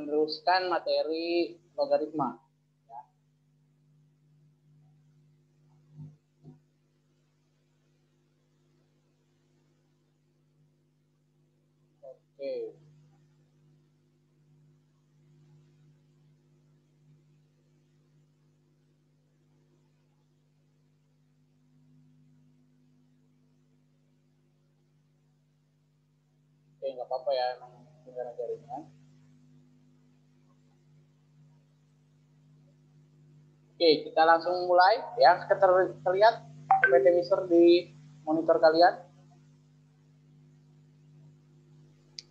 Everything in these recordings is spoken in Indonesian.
meneruskan materi logaritma. Ya. Oke. Oke, nggak apa-apa ya, emang negara jaringan. Oke, kita langsung mulai ya. Terlihat PPT Mister di monitor kalian?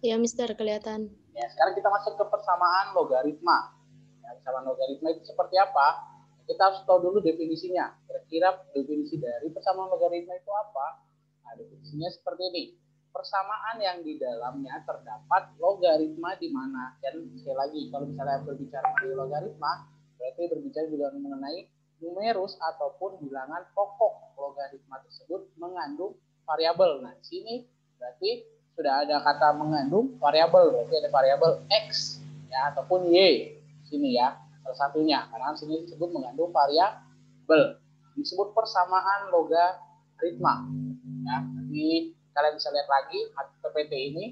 Ya, Mister, kelihatan. Ya, sekarang kita masuk ke persamaan logaritma. Ya, persamaan logaritma itu seperti apa? Kita harus tahu dulu definisinya. Kira-kira definisi dari persamaan logaritma itu apa? Nah, definisinya seperti ini. Persamaan yang di dalamnya terdapat logaritma di mana. Dan sekali lagi, kalau misalnya berbicara mengenai logaritma, berarti berbicara juga mengenai numerus ataupun bilangan pokok logaritma tersebut mengandung variabel. Nah, di sini berarti sudah ada kata mengandung variabel, berarti ada variabel x ya ataupun y di sini ya, salah satunya karena di sini disebut mengandung variabel, disebut persamaan logaritma ya. Jadi kalian bisa lihat lagi PPT ini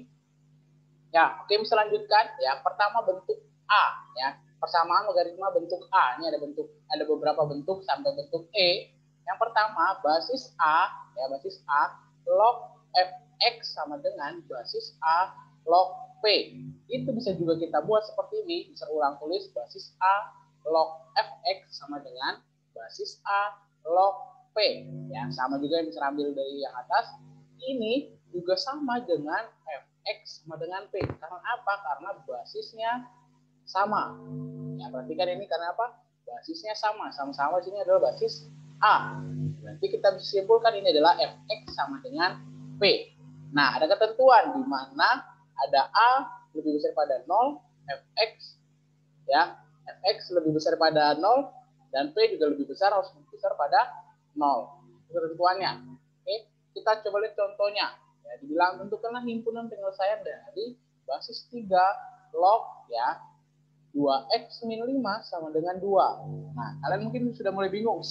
ya. Oke, bisa lanjutkan ya. Pertama bentuk A ya, persamaan logaritma bentuk A. Ini ada beberapa bentuk sampai bentuk E. Yang pertama basis A ya, basis A log fx sama dengan basis A log P. Itu bisa juga kita buat seperti ini, bisa ulang tulis basis A log fx sama dengan basis A log P. Ya, sama juga yang bisa ambil dari yang atas. Ini juga sama dengan fx sama dengan P. Karena apa? Karena basisnya sama. Ya, perhatikan ini karena apa? Basisnya sama. Sama-sama sini adalah basis A. Berarti kita bisa simpulkan ini adalah fx sama dengan P. Nah, ada ketentuan di mana ada A lebih besar pada 0, fx ya, fx lebih besar pada 0 dan P juga lebih besar, harus lebih besar pada 0. Itu ketentuannya. Oke, kita coba lihat contohnya. Ya, dibilang tentukanlah himpunan penyelesaian dari basis 3 log ya 2x min 5 sama dengan 2. Nah, kalian mungkin sudah mulai bingung,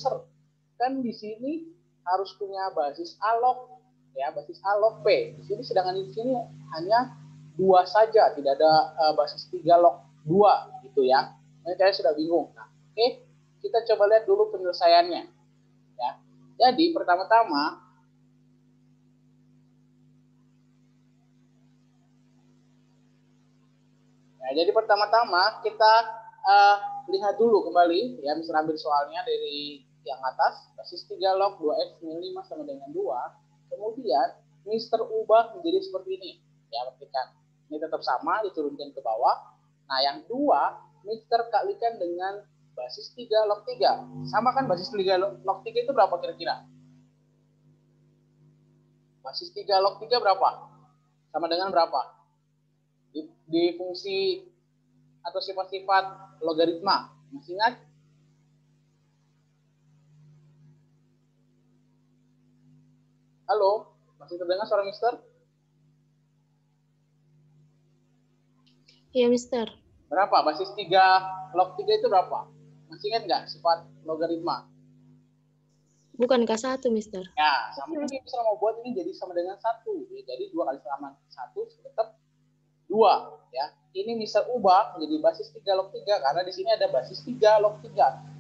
kan di sini harus punya basis A log ya, basis A log P. Di sini sedangkan di sini hanya 2 saja, tidak ada basis 3 log 2 gitu ya. Nah, kalian sudah bingung. Nah, oke, kita coba lihat dulu penyelesaiannya ya. Jadi pertama-tama kita lihat dulu kembali ya, misalnya ambil soalnya dari yang atas, basis 3 log 2x min 5 sama dengan 2. Kemudian Mister ubah menjadi seperti ini. Ya, perhatikan. Ini tetap sama, diturunkan ke bawah. Nah, yang 2 Mister kalikan dengan basis 3 log 3. Sama kan basis 3 log 3 itu berapa kira-kira? Basis 3 log 3 berapa? Sama dengan berapa? Di fungsi atau sifat-sifat logaritma. Masih ingat? Halo, masih terdengar suara Mister? Iya, Mister. Berapa? Basis 3 log 3 itu berapa? Masih ingat nggak sifat logaritma? Bukan K1, Mister. Ya, sama ini bisa mau buat ini jadi sama dengan 1. Ya, jadi 2 kali sama 1 tetap 2. Ya. Ini bisa ubah menjadi basis 3 log 3 karena di sini ada basis 3 log 3.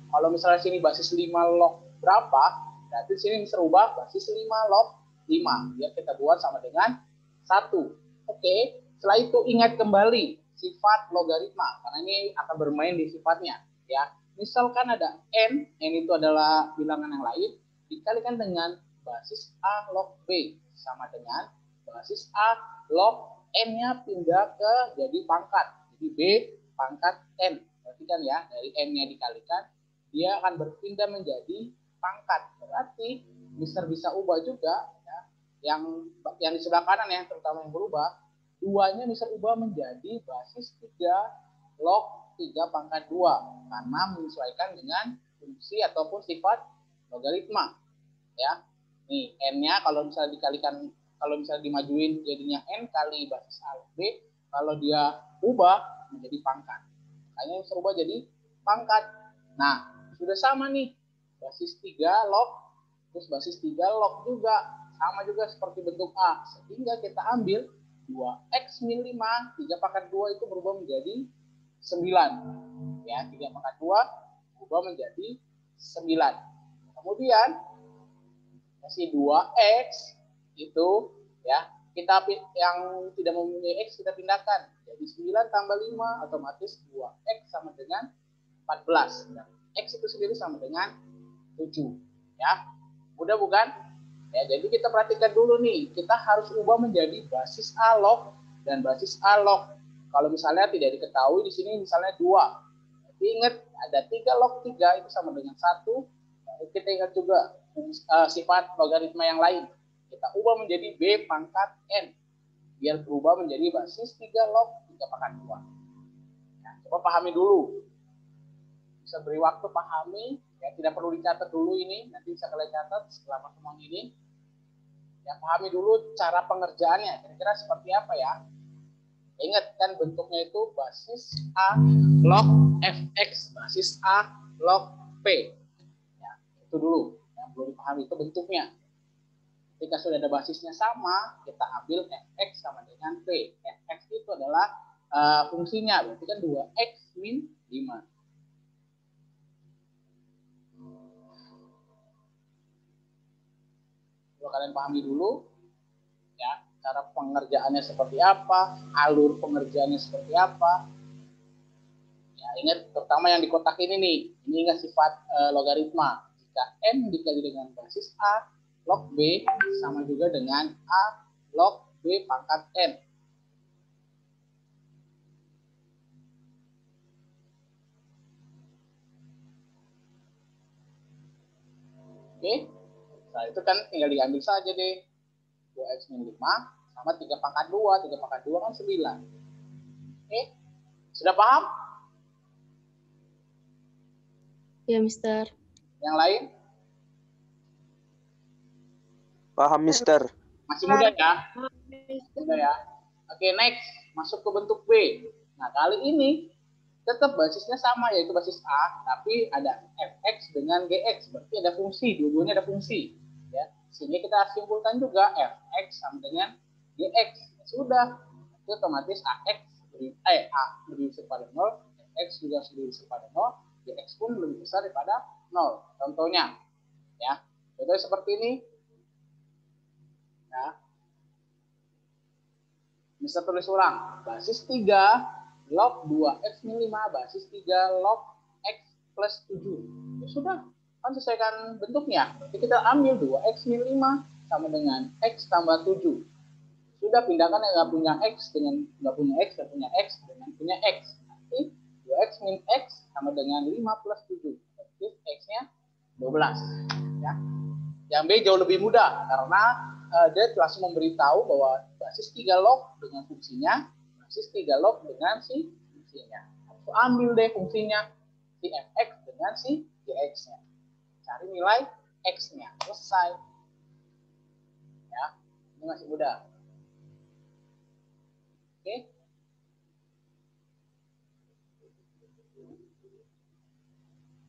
Kalau misalnya sini basis 5 log berapa, berarti di sini bisa ubah basis 5 log 5. Biar kita buat sama dengan 1. Oke, setelah itu ingat kembali sifat logaritma karena ini akan bermain di sifatnya ya. Misalkan ada n itu adalah bilangan yang lain, dikalikan dengan basis A log B sama dengan basis A log n-nya pindah ke jadi pangkat. Jadi B pangkat n. Perhatikan ya, dari n-nya dikalikan, dia akan berpindah menjadi pangkat. Berarti Mister bisa ubah juga ya. Yang di sebelah kanan ya, terutama yang berubah, 2-nya Mister ubah menjadi basis 3 log 3 pangkat 2 karena menyesuaikan dengan fungsi ataupun sifat logaritma ya. Nih n-nya kalau misalnya dikalikan, kalau misalnya dimajuin jadinya n kali basis A log B, kalau dia ubah menjadi pangkat. Makanya bisa ubah jadi pangkat. Nah, sudah sama nih. Basis 3 log, terus basis 3 log juga. Sama juga seperti bentuk A. Sehingga kita ambil 2X min 5, 3 pangkat 2 itu berubah menjadi 9. Ya, 3 pangkat 2 berubah menjadi 9. Kemudian, kasih 2X itu ya, kita yang tidak mempunyai X kita pindahkan. Jadi 9 tambah 5 otomatis 2X sama dengan 14. Dan X itu sendiri sama dengan 7. Ya, mudah bukan? Ya, jadi kita perhatikan dulu nih, kita harus ubah menjadi basis A log dan basis A log. Kalau misalnya tidak diketahui di sini misalnya 2. Jadi ingat ada 3 log 3 itu sama dengan 1. Kita ingat juga sifat logaritma yang lain. Kita ubah menjadi B pangkat N. Biar berubah menjadi basis 3 log 3 pangkat 2. Nah, coba pahami dulu. Bisa beri waktu pahami. Ya, tidak perlu dicatat dulu ini. Nanti bisa kalian catat setelah pertemuan ini. Ya, pahami dulu cara pengerjaannya. Kira-kira seperti apa ya? Ingat kan bentuknya itu basis A log Fx. Basis A log P. Ya, itu dulu. Yang perlu dipahami itu bentuknya. Ketika sudah ada basisnya sama, kita ambil Fx sama dengan P. Fx itu adalah fungsinya. Berarti kan 2X min 5. Kalian pahami dulu ya, cara pengerjaannya seperti apa, alur pengerjaannya seperti apa. Ya, ingat terutama yang di kotak ini nih, ini ingat sifat logaritma. Jika M dikali dengan basis A log B sama juga dengan A log B pangkat N. Oke. Nah, itu kan tinggal diambil saja deh. 2X min 5 sama 3 pangkat 2. 3 pangkat 2 kan 9. Oke. Sudah paham? Ya, Mister. Yang lain? Paham, Mister. Masih muda ya? Muda ya. Oke, next. Masuk ke bentuk B. Nah, kali ini tetap basisnya sama, yaitu basis A, tapi ada Fx dengan Gx. Berarti ada fungsi, dua-duanya ada fungsi. Ya, sehingga kita simpulkan juga Fx sama dengan Gx. Sudah, itu otomatis Ax A lebih besar pada 0, Fx juga lebih besar pada 0, Gx pun lebih besar daripada 0. Contohnya, ya, contohnya seperti ini. Ya. Bisa tulis ulang, basis 3 log 2x min 5 basis 3 log x plus 7. Ya sudah, kan sesuaikan bentuknya. Jadi kita ambil 2x min 5 sama dengan x tambah 7. Sudah, pindahkan yang nggak punya x dengan nggak punya x, nggak punya x dengan punya x. Nanti 2x min x sama dengan 5 plus 7. Jadi x-nya 12. Ya. Yang B jauh lebih mudah karena dia langsung memberitahu bahwa basis 3 log dengan fungsinya, basis 3 log dengan si fungsinya. Aku ambil deh fungsinya, si fx dengan si gx-nya. Cari nilai x-nya. Selesai. Ya, ini masih mudah. Oke.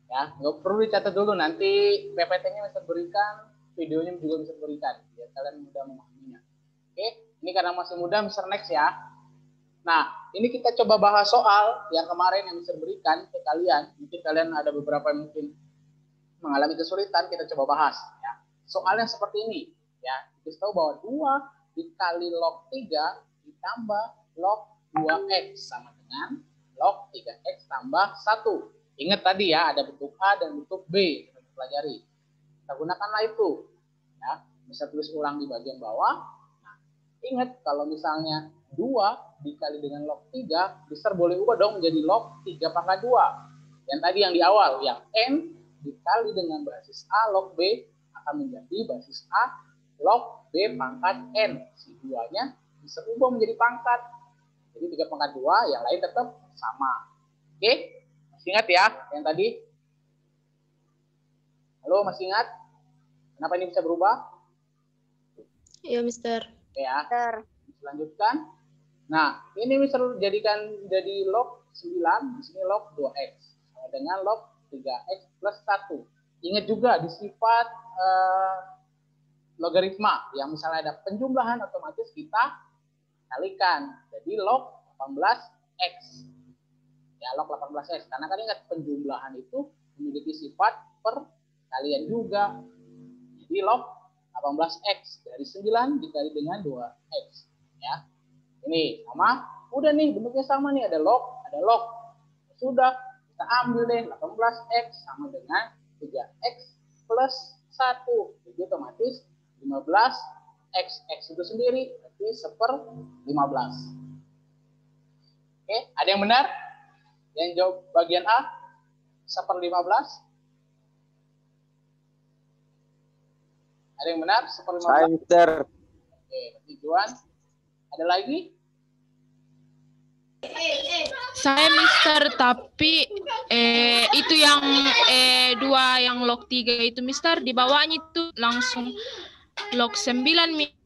Ya, nggak perlu dicatat dulu, nanti PPT-nya bisa berikan, videonya juga bisa berikan, biar kalian mudah memahaminya. Oke, ini karena masih muda, Mr. Next ya. Nah, ini kita coba bahas soal yang kemarin yang Mr. berikan ke kalian. Mungkin kalian ada beberapa yang mungkin mengalami kesulitan, kita coba bahas. Ya. Soalnya seperti ini. Ya, kita tahu bahwa 2 dikali log 3 ditambah log 2x sama dengan log 3x tambah 1. Ingat tadi ya, ada bentuk A dan bentuk B. Kita pelajari. Kita gunakanlah itu. Ya, bisa tulis ulang di bagian bawah. Nah, ingat kalau misalnya 2 dikali dengan log 3, besar boleh ubah dong menjadi log 3 pangkat 2. Yang tadi yang di awal, yang N dikali dengan basis A log B akan menjadi basis A log B pangkat N. Si 2-nya bisa ubah menjadi pangkat. Jadi 3 pangkat 2, yang lain tetap sama. Oke? Masih ingat ya yang tadi? Halo, masih ingat? Kenapa ini bisa berubah? Iya, Mister. Oke ya. Lanjutkan. Nah, ini misal jadikan jadi log 9, di sini log 2x. Sama dengan log 3x plus 1. Ingat juga di sifat logaritma, yang misalnya ada penjumlahan otomatis kita kalikan. Jadi log 18x. Ya, log 18x. Karena kan ingat penjumlahan itu memiliki sifat perkalian juga. Jadi log 18x dari 9 dikali dengan 2x. Ya. Ini sama, udah nih bentuknya sama nih, ada log. Sudah, kita ambil deh 18x sama dengan 3x plus 1. Jadi otomatis 15x itu sendiri berarti 1/15. Oke, ada yang benar? Yang jawab bagian A 1/15? Ada yang benar? 1/15. Saya, Mister. Oke, tujuan. Ada lagi? Saya Mister, tapi itu yang 2 yang log 3 itu Mister, di bawahnya itu langsung log 9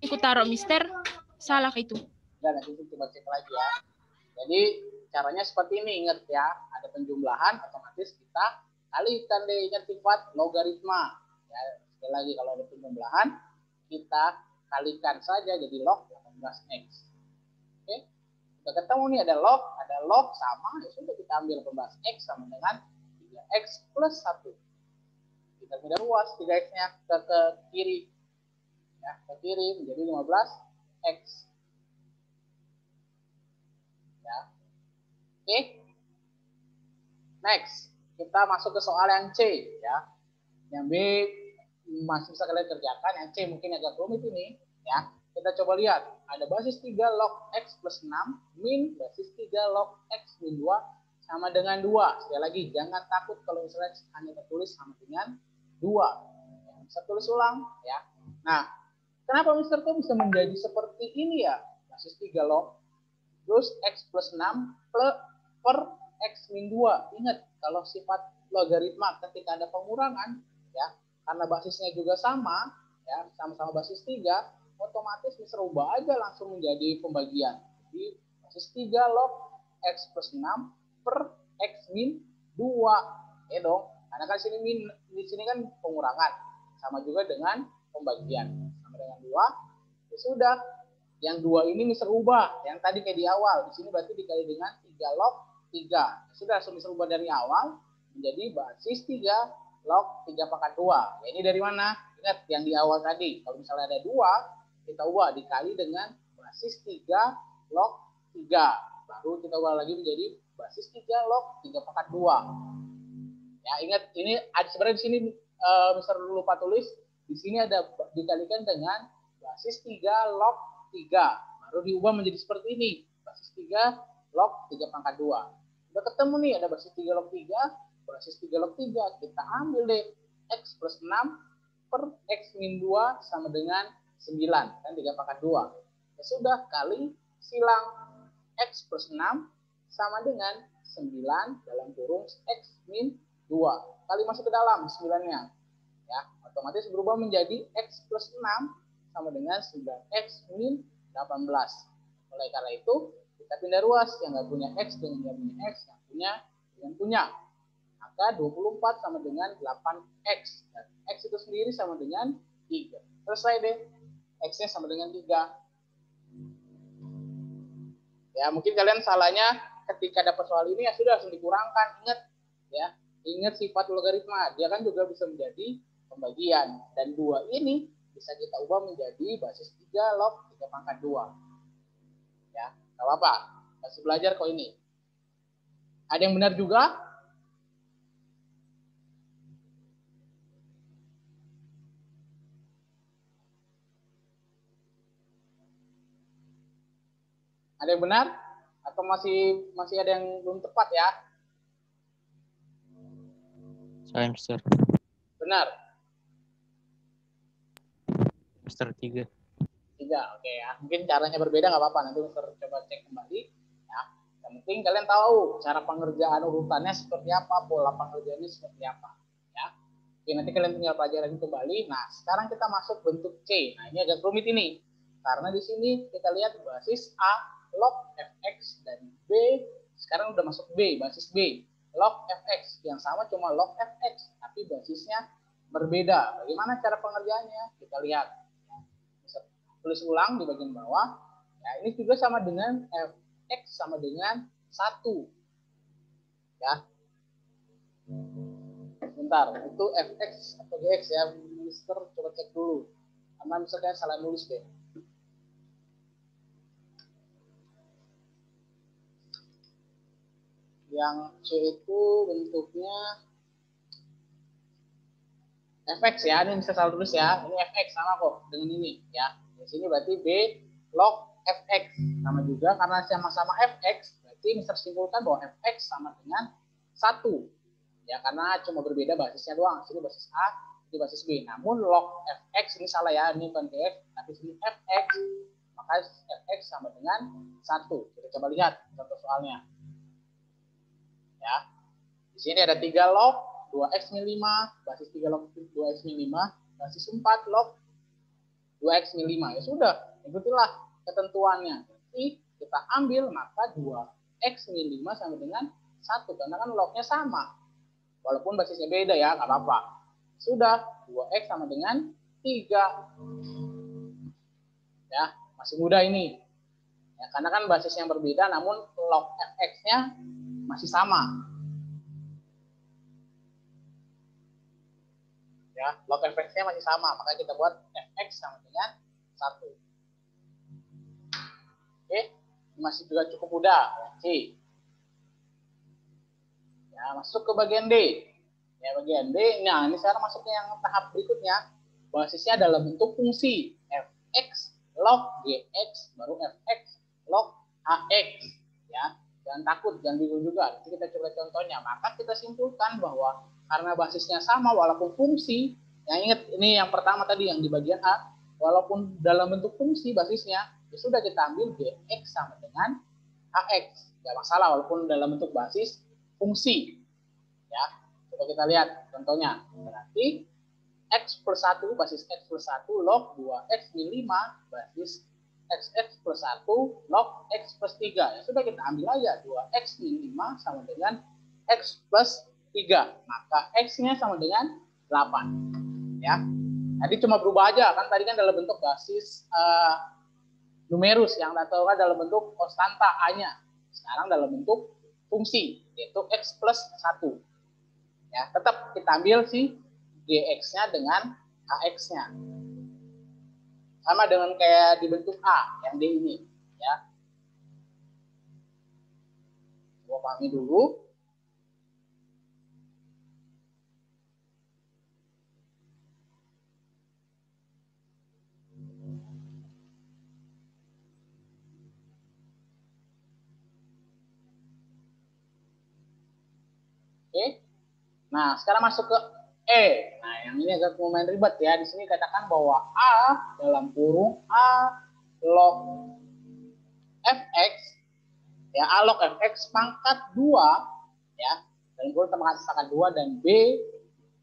aku taruh Mister. Salah itu. Enggak, nanti coba cek lagi ya. Jadi caranya seperti ini, ingat ya, ada penjumlahan otomatis kita kalikan deh, ingat sifat logaritma. Ya, sekali lagi kalau ada penjumlahan kita kalikan saja jadi log 18x. Oke. Udah ketemu nih ada log sama, ya sudah kita ambil 18x sama dengan 3x plus 1. Kita pindah ruas 3x-nya ke kiri. Ya, ke kiri menjadi 15x. Ya. Oke. Next, kita masuk ke soal yang C ya. Yang B masih bisa kalian kerjakan, yang C mungkin agak rumit ini ya. Kita coba lihat, ada basis 3 log x plus 6 min basis 3 log x min 2 sama dengan 2. Sekali lagi, jangan takut kalau misalnya hanya tertulis sama dengan 2. Ya, bisa tulis ulang ya. Nah, kenapa Mister kok bisa menjadi seperti ini ya? Basis 3 log terus x plus 6 per x min 2. Ingat, kalau sifat logaritma ketika ada pengurangan ya, karena basisnya juga sama ya, sama-sama basis 3, otomatis bisa ubah aja langsung menjadi pembagian. Jadi basis 3 log x plus 6 per x min 2. Ya dong. Karena kan di sini kan pengurangan. Sama juga dengan pembagian. Sama dengan 2. Ya sudah. Yang 2 ini bisa ubah. Yang tadi kayak di awal. Di sini berarti dikali dengan 3 log 3. Ya sudah langsung bisa ubah dari awal menjadi basis 3 log 3 pangkat 2. Ya, ini dari mana? Ingat yang di awal tadi. Kalau misalnya ada 2, kita ubah dikali dengan basis 3 log 3. Baru kita ubah lagi menjadi basis 3 log 3 pangkat 2. Ya, ingat ini sebenarnya di sini Mister lupa tulis. Di sini ada dikalikan dengan basis 3 log 3. Baru diubah menjadi seperti ini. Basis 3 log 3 pangkat 2. Udah ketemu nih ada basis 3 log 3, basis 3 log 3. Kita ambil deh x plus 6 per x min 2 sama dengan 9, kan 3 pangkat 2. Ya sudah, kali silang x plus 6 sama dengan 9 dalam kurung x min 2. Kali masuk ke dalam 9-nya. Ya, otomatis berubah menjadi x plus 6 sama dengan 9x min 18. Oleh karena itu, kita pindah ruas, yang nggak punya x dengan yang punya x, yang punya dengan punya. Maka 24 sama dengan 8x. Dan x itu sendiri sama dengan 3. Selesai deh. X-nya sama dengan 3. Ya, mungkin kalian salahnya ketika dapat soal ini ya sudah langsung dikurangkan. Ingat ya, ingat sifat logaritma. Dia kan juga bisa menjadi pembagian. Dan 2 ini bisa kita ubah menjadi basis 3 log 3 pangkat 2. Ya, enggak apa-apa. Masih belajar kok ini. Ada yang benar juga? Ada yang benar? Atau masih ada yang belum tepat ya? Saya Mister. Benar. Mister 3. 3, oke ya. Mungkin caranya berbeda nggak apa-apa. Nanti Mister coba cek kembali. Ya. Yang penting kalian tahu cara pengerjaan urutannya seperti apa, pola pengerjaannya seperti apa. Ya. Oke, nanti kalian tinggal pelajaran kembali. Nah, sekarang kita masuk bentuk C. Nah, ini agak rumit ini. Karena di sini kita lihat basis A log fx dan B sekarang udah masuk B, basis B. Log fx yang sama cuma log fx, tapi basisnya berbeda. Bagaimana cara pengerjaannya? Kita lihat. Bisa tulis ulang di bagian bawah. Ya, ini juga sama dengan fx sama dengan 1. Ya. Bentar, itu fx atau gx ya. Mister coba cek dulu. Karena misalnya salah nulis deh. Yang C itu bentuknya fx ya, ini bisa salah tulis ya. Ini fx sama kok dengan ini ya. Di sini berarti B log fx sama juga karena sama-sama fx, berarti bisa simpulkan bahwa fx sama dengan 1. Ya, karena cuma berbeda basisnya doang. Sini basis A, ini basis B. Namun log fx ini salah ya, ini bukan df, tapi sini fx. Maka fx sama dengan 1. Kita coba lihat contoh soalnya. Ya. Di sini ada 3 log 2x min 5, basis 3 log 2x min 5, basis 4 log 2x min 5. Ya sudah, ikutilah ketentuannya. Jadi kita ambil maka 2x min 5 sama dengan 1 karena kan lognya sama. Walaupun basisnya beda ya, nggak apa-apa. Sudah, 2x sama dengan 3. Ya, masih mudah ini. Ya, karena kan basis yang berbeda namun log fx-nya masih sama. Ya, log fx-nya masih sama, maka kita buat fx sama dengan 1. Oke, masih juga cukup mudah. C. Ya, masuk ke bagian D. Ya, bagian D. Nah, ini sekarang masuk ke yang tahap berikutnya. Basisnya dalam bentuk fungsi fx log gx baru fx log ax. Ya, jangan takut, jangan bingung juga. Nanti kita coba contohnya. Maka kita simpulkan bahwa karena basisnya sama walaupun fungsi, yang ingat ini yang pertama tadi yang di bagian A, walaupun dalam bentuk fungsi basisnya, ya sudah kita ambil gx sama dengan ax. Tidak masalah walaupun dalam bentuk basis fungsi. Ya, coba kita lihat contohnya. Berarti x plus 1 basis x plus 1 log 2x min 5 basis x plus 1 log x plus 3. Ya sudah kita ambil aja 2x min 5 sama dengan x plus 3. Maka x-nya sama dengan 8. Ya. Tadi cuma berubah aja kan tadi kan dalam bentuk basis numerus yang atau kan dalam bentuk konstanta A-nya. Sekarang dalam bentuk fungsi yaitu x plus 1. Ya, tetap kita ambil si gx-nya dengan ax-nya. Sama dengan kayak di bentuk A yang D ini, ya. Coba pahami dulu. Oke. Nah, sekarang masuk ke E. Nah, yang ini agak lumayan ribet ya. Di sini katakan bahwa A dalam kurung A log fx ya A log fx pangkat 2 ya. Dalam kurung pangkat 2 dan B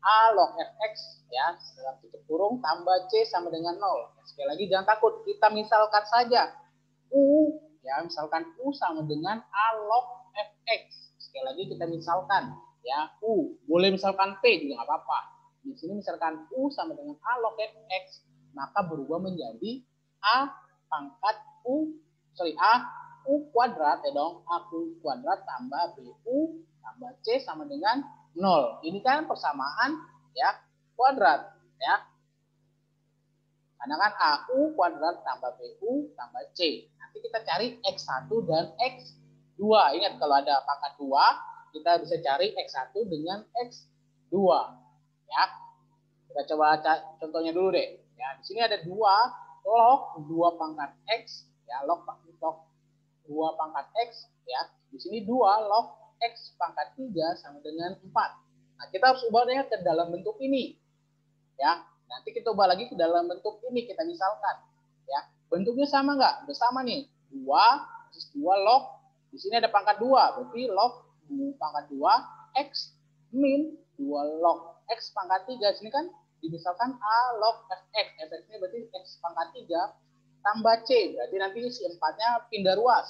A log fx ya dalam tutup kurung tambah C sama dengan 0. Sekali lagi jangan takut, kita misalkan saja U ya, misalkan U sama dengan A log fx. Sekali lagi kita misalkan ya U, boleh misalkan P juga nggak apa-apa. Di sini misalkan U sama dengan A log fx, maka berubah menjadi A pangkat A U kuadrat ya dong, A U kuadrat tambah BU tambah C sama dengan 0. Ini kan persamaan ya kuadrat ya. Karena kan AU kuadrat tambah BU tambah C. Nanti kita cari X1 dan X2. Ingat kalau ada pangkat 2, kita bisa cari X1 dengan X2. Ya. Kita coba contohnya dulu deh. Ya, di sini ada 2 log 2 pangkat X, ya, log 2 pangkat X, ya. Di sini 2 log X pangkat 3 sama dengan 4. Nah, kita harus ubahnya ke dalam bentuk ini. Ya. Nanti kita ubah lagi ke dalam bentuk ini, kita misalkan. Ya. Bentuknya sama nggak? Udah sama nih. 2 plus 2 log. Di sini ada pangkat 2, berarti log pangkat 2 X min 2 log X pangkat 3. Sini kan dimisalkan A log fx. Fx ini berarti X pangkat 3 tambah C, berarti nanti si 4-nya pindah ruas.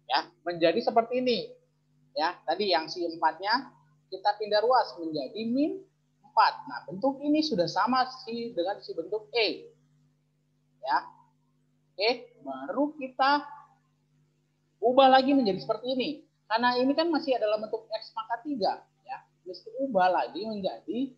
Ya, menjadi seperti ini. Ya, tadi yang si 4-nya kita pindah ruas menjadi min 4. Nah, bentuk ini sudah sama sih dengan si bentuk E. Ya. Oke, baru kita ubah lagi menjadi seperti ini. Karena ini kan masih adalah bentuk X pangkat 3. Ya. Mesti ubah lagi menjadi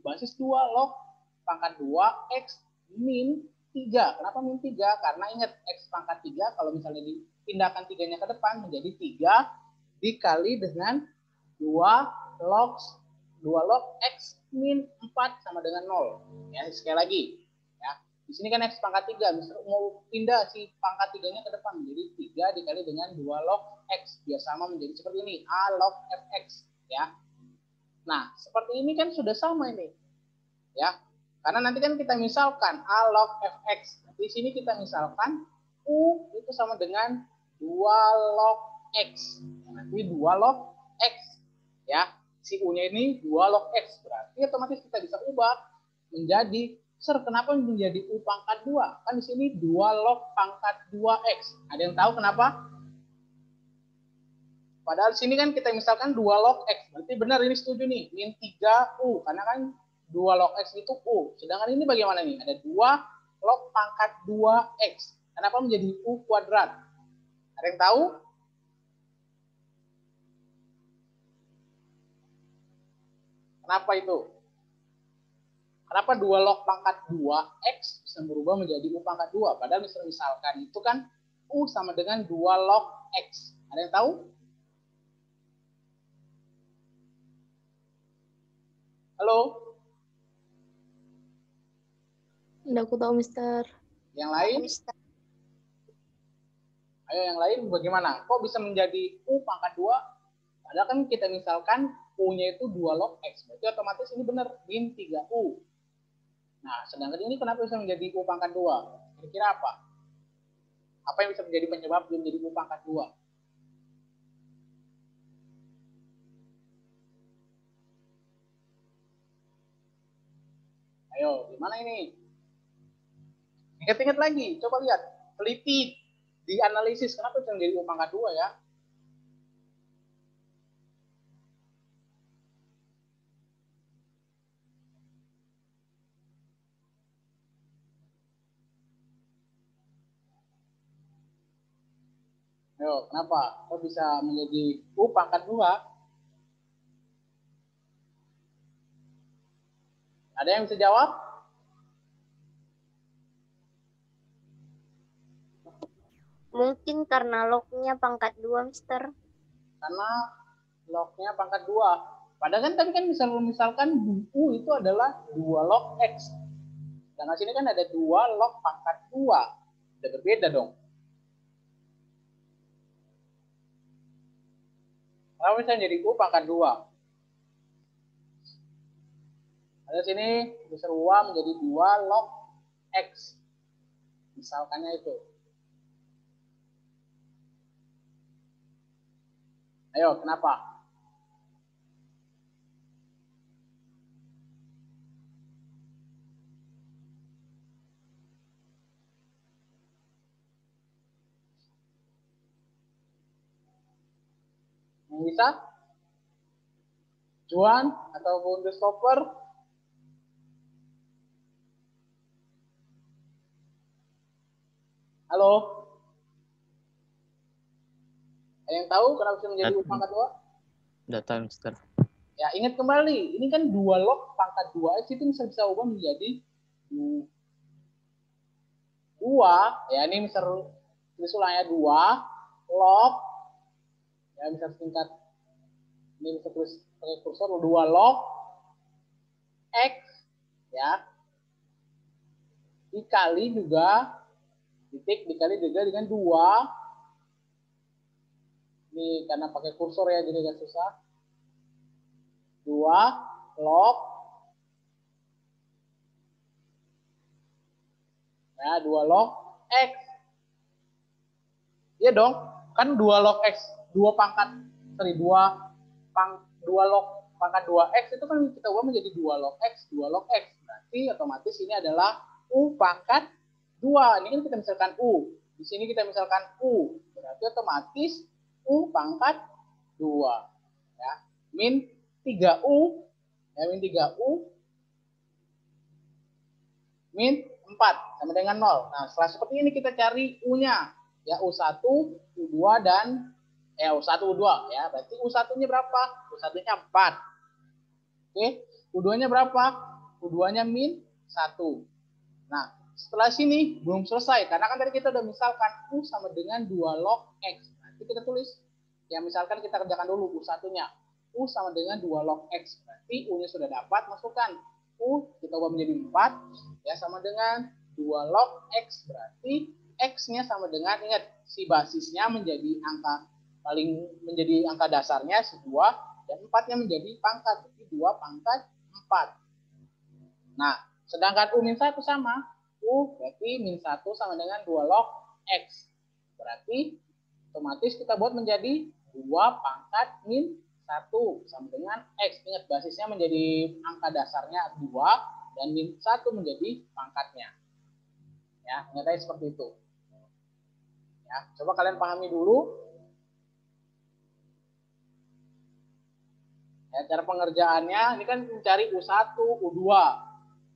basis 2 log pangkat 2 X min 3. Kenapa min 3? Karena ingat X pangkat 3 kalau misalnya dipindahkan 3-nya ke depan menjadi 3 dikali dengan 2 log X min 4 sama dengan 0. Ya, sekali lagi. Ya. Di sini kan X pangkat 3. Misalnya mau pindah si pangkat 3-nya ke depan menjadi 3 dikali dengan 2 log X. Biar sama menjadi seperti ini. A log Fx. Ya. Nah, seperti ini kan sudah sama ini. Ya. Karena nanti kan kita misalkan A log Fx. Di sini kita misalkan U itu sama dengan 2 log X. Nanti 2 log X. Ya. Si U-nya ini 2 log X. Berarti otomatis kita bisa ubah menjadi, kenapa menjadi U pangkat 2? Kan di sini 2 log pangkat 2X. Ada yang tahu kenapa? Padahal di sini kan kita misalkan 2 log X. Berarti benar ini setuju nih. Min 3U. Karena kan 2 log X itu U. Sedangkan ini bagaimana nih? Ada 2 log pangkat 2X. Kenapa menjadi U kuadrat? Ada yang tahu? Kenapa itu? Kenapa 2 log pangkat 2X bisa berubah menjadi U pangkat 2? Padahal misalkan itu kan U sama dengan 2 log X. Ada yang tahu? Halo? Nggak aku tahu, Mister. Yang lain? Ayo yang lain bagaimana? Kok bisa menjadi U pangkat 2? Padahal kan kita misalkan U-nya itu 2 log X. Berarti otomatis ini benar, min 3U. Nah, sedangkan ini kenapa bisa menjadi U pangkat 2? Kira-kira apa? Apa yang bisa menjadi penyebab dia menjadi U pangkat 2? Ayo, gimana ini? Ingat-ingat lagi, coba lihat. Teliti, dianalisis. Kenapa bisa menjadi U pangkat 2 ya? Ayo, kenapa? Kok bisa menjadi U pangkat 2? Ada yang bisa jawab? Mungkin karena lognya pangkat 2, Mister. Karena lognya pangkat 2. Padahal kan tadi kan misalkan U itu adalah 2 log X. Dan di sini kan ada 2 log pangkat 2. Udah berbeda dong. Kenapa bisa jadi U pangkat 2? Ada sini bisa ubah menjadi 2 log X. Misalkannya itu. Ayo, kenapa? Yang bisa? Juan ataupun Christopher? Halo? Ada yang tahu kenapa bisa menjadi U pangkat 2? Data, Mister. Ya, ingat kembali. Ini kan 2 log pangkat 2X itu bisa ubah menjadi 2. Ya, ini misal tulisannya 2 log. Ya, bisa singkat. Ini bisa tulis pakai kursor 2 log X. Ya. Dikali juga titik dikali juga dengan 2. Ini karena pakai kursor ya, jadi agak susah. 2 log. Ya, 2 log X. Iya dong, kan 2 log X, 2 log pangkat 2X itu kan kita ubah menjadi 2 log X, 2 log X. Berarti otomatis ini adalah U pangkat 2. Ini kan kita misalkan U. Di sini kita misalkan U. Berarti otomatis U pangkat 2. Ya. Min 3U. Ya, min 3U. Min 4 sama dengan 0. Nah, setelah seperti ini kita cari U-nya. Ya, U1, U2 dan U1, U2 ya. Berarti U1-nya berapa? U1-nya 4. Oke, U2-nya berapa? U2-nya min 1. Nah, setelah sini belum selesai karena kan tadi kita udah misalkan U sama dengan 2 log X. Nanti kita tulis ya, misalkan kita kerjakan dulu U1-nya. U sama dengan 2 log X. Berarti U-nya sudah dapat, masukkan U kita ubah menjadi 4 ya, sama dengan 2 log X. Berarti X-nya sama dengan, ingat, si basisnya menjadi angka paling, menjadi angka dasarnya si 2 dan 4-nya menjadi pangkat. Berarti 2 pangkat 4. Nah, sedangkan U min 1 sama U berarti min 1 sama dengan 2 log X. Berarti otomatis kita buat menjadi 2 pangkat min 1 sama dengan X. Ingat, basisnya menjadi angka dasarnya 2 dan min 1 menjadi pangkatnya. Ya, ingat aja seperti itu. Ya, coba kalian pahami dulu. Ya, cara pengerjaannya ini kan mencari U1, U2.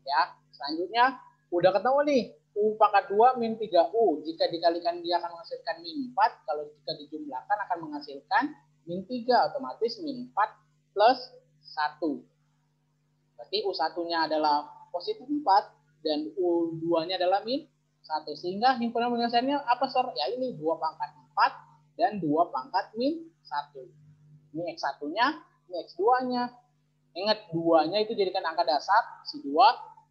Ya, selanjutnya udah ketemu nih U pangkat 2 min 3U. Jika dikalikan dia akan menghasilkan min 4. Kalau jika dijumlahkan akan menghasilkan min 3. Otomatis min 4 plus 1. Berarti U1-nya adalah positif 4 dan U2-nya adalah min 1. Sehingga himpunan penyelesaiannya apa, Sor? Ya ini 2 pangkat 4 dan 2 pangkat min 1. Ini X1-nya, ini X2-nya. Ingat, 2-nya itu jadikan angka dasar, si 2,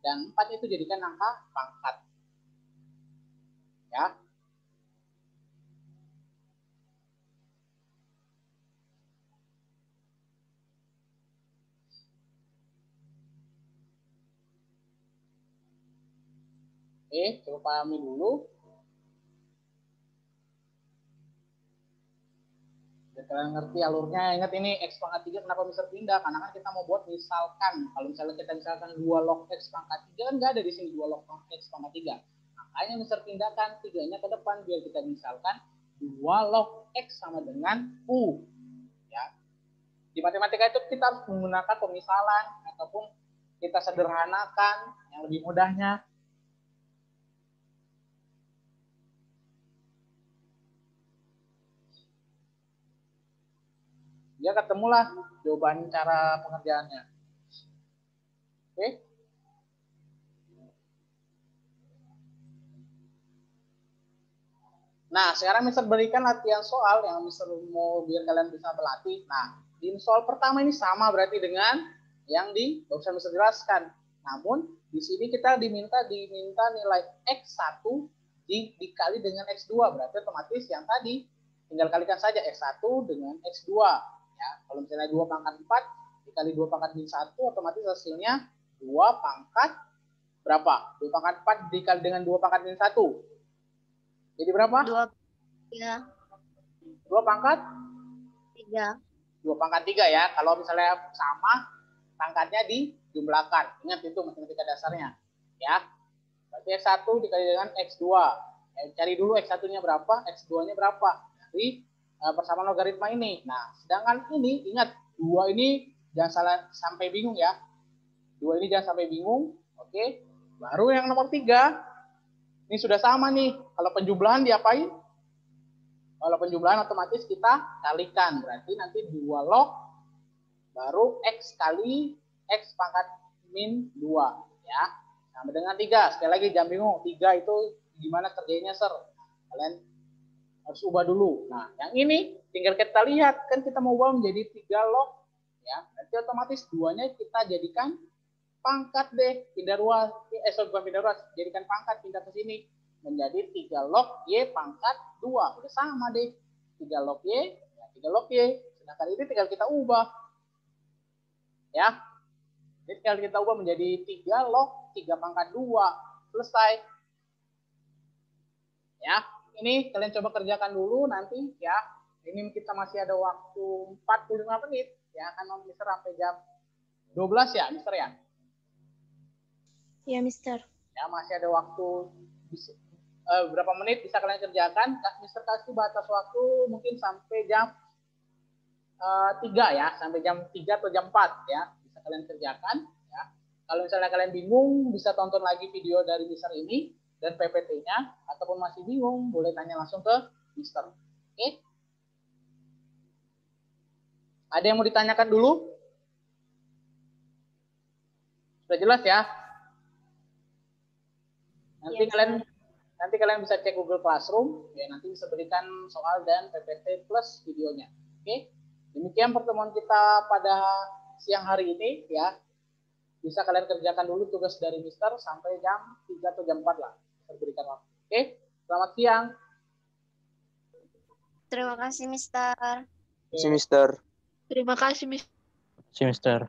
dan 4 itu jadikan angka pangkat. Ya. Oke, coba pahami dulu. Biar kalian ngerti alurnya. Ingat, ini X pangkat 3 kenapa bisa pindah? Karena kan kita mau buat misalkan. Kalau misalnya kita misalkan 2 log X pangkat 3 kan nggak ada di sini 2 log X pangkat 3. Makanya bisa pindahkan 3-nya ke depan biar kita misalkan 2 log X sama dengan U. Ya. Di matematika itu kita harus menggunakan pemisalan ataupun kita sederhanakan yang lebih mudahnya. Dia ketemulah jawaban cara pengerjaannya. Oke. Nah, sekarang Mister berikan latihan soal yang Mister mau biar kalian bisa berlatih. Nah, di soal pertama ini sama berarti dengan yang di barusan Mister jelaskan. Namun di sini kita diminta nilai X1 dikali dengan X2. Berarti otomatis yang tadi tinggal kalikan saja X1 dengan X2. Ya, kalau misalnya 2 pangkat 4 dikali 2 pangkat min 1, otomatis hasilnya 2 pangkat berapa? 2 pangkat 4 dikali dengan 2 pangkat min 1. Jadi berapa? 3. 2 pangkat? 3. 2 pangkat 3 ya. Kalau misalnya sama, pangkatnya dijumlahkan. Ingat itu matematika dasarnya. Ya. Berarti X1 dikali dengan X2. Cari dulu X1-nya berapa, X2-nya berapa. Dari persamaan logaritma ini. Nah, sedangkan ini, ingat, 2 ini jangan salah sampai bingung ya. 2 ini jangan sampai bingung. Oke. Baru yang nomor 3. Ini sudah sama nih. Kalau penjumlahan diapain? Kalau penjumlahan otomatis kita kalikan. Berarti nanti 2 log baru X kali X pangkat min 2. Ya. Sama dengan 3. Sekali lagi jangan bingung. 3 itu gimana kerjanya, Sir? Kalian harus ubah dulu. Nah, yang ini tinggal kita lihat. Kan kita mau ubah menjadi 3 log. Ya. Berarti otomatis 2-nya kita jadikan pangkat deh, pindah ruas, bukan pindah ruas, jadikan pangkat, pindah ke sini, menjadi 3 log Y pangkat 2, udah sama deh, 3 log Y, ya 3 log Y, sedangkan ini tinggal kita ubah, ya, ini tinggal kita ubah menjadi 3 log 3 pangkat 2, selesai, ya, ini kalian coba kerjakan dulu nanti, ya, ini kita masih ada waktu 45 menit, ya, kan Mister sampai jam 12 ya, Mister ya. Ya, Mister. Ya, masih ada waktu berapa menit bisa kalian kerjakan. Mister kasih batas waktu mungkin sampai jam 3 ya, sampai jam 3 atau jam 4 ya. Bisa kalian kerjakan ya. Kalau misalnya kalian bingung, bisa tonton lagi video dari Mister ini dan PPT-nya, ataupun masih bingung, boleh tanya langsung ke Mister. Oke? Ada yang mau ditanyakan dulu? Sudah jelas ya? Nanti kalian bisa cek Google Classroom, ya nanti bisa berikan soal dan PPT plus videonya. Oke? Demikian pertemuan kita pada siang hari ini ya. Bisa kalian kerjakan dulu tugas dari Mister sampai jam 3 atau jam 4 lah. Berikan waktu. Oke? Selamat siang. Terima kasih, Mister. Si Mister. Terima kasih, Si Mister.